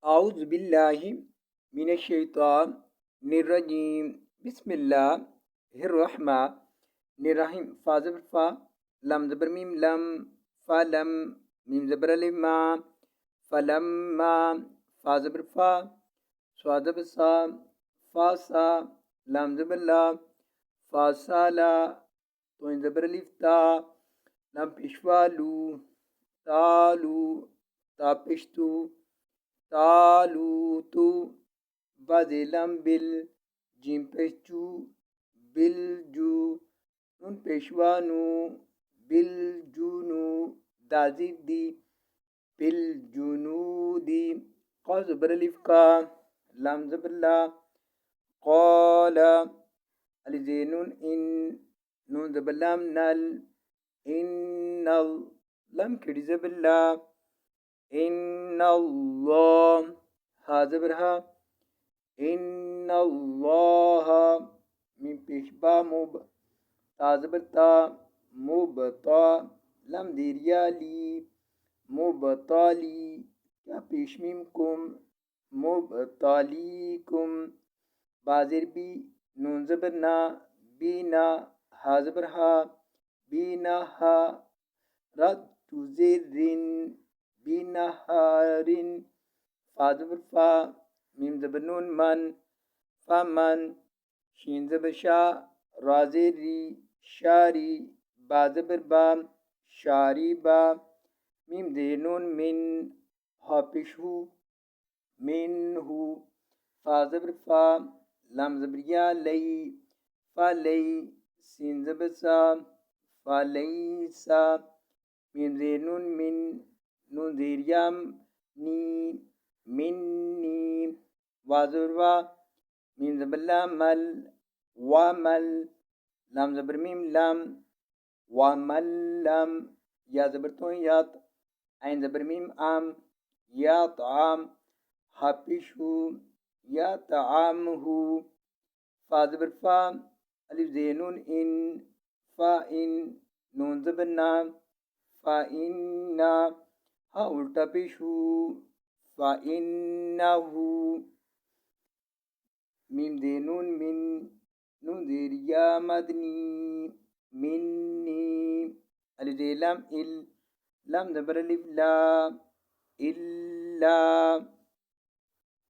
اعوذ باللہ من الشیطان الرجیم بسم اللہ الرحمن الرحیم فا زبر فا لم زبر میم لم فلم میم زبر الف ما فلما فا زبر فا صا زبر سا فا سا لام زبر لا فا سا لا تو زبر الف تا لم پیشوا لو تالو تا پشتو تالوتو بازلم بل جیم پیشچو بلجو نون پیشوانو بلجونو دازیب دی بالجنودی قاف زبر الف کا لام زبر لا قال الف زي نون ان نون زبر لام نل ان لم کڑی زبر لا ان اللہ ہا زبر ہا ان اللہ من پیش با مب تا زبر تا مبتا لم دیر یا لی مبتالی کیا پیش میم کم مبتالیکم بازر بی نون زبر نا بینا ہا زبر ہا بینا ہا رد زرن بنہار فا زبر فا میم زبر نون من فمن شین زبر شا را زیر ری شاری با زبر با شاری با میم زیر نون من ہا پیش ہو من ہو فا زبر فا لام زبر یا لی فلی سین زبر سا فلیسا میم زیر نون من نون زیر یم نی منی وا زبر وا میم زبر لام مل ومل لام زبر میم لام وملم یا زبر تو یات عین زبر میم ام یا طعام ہا پیش ہو یا طعام ہو فا زبر فا الف زی نون ان فا ان نون زبر نام فا انا ہا الٹا پیش ہو فا انہو میم دے نون من نون زیر یا مدنی منی الف زی لام ال لام زبر الف لا الا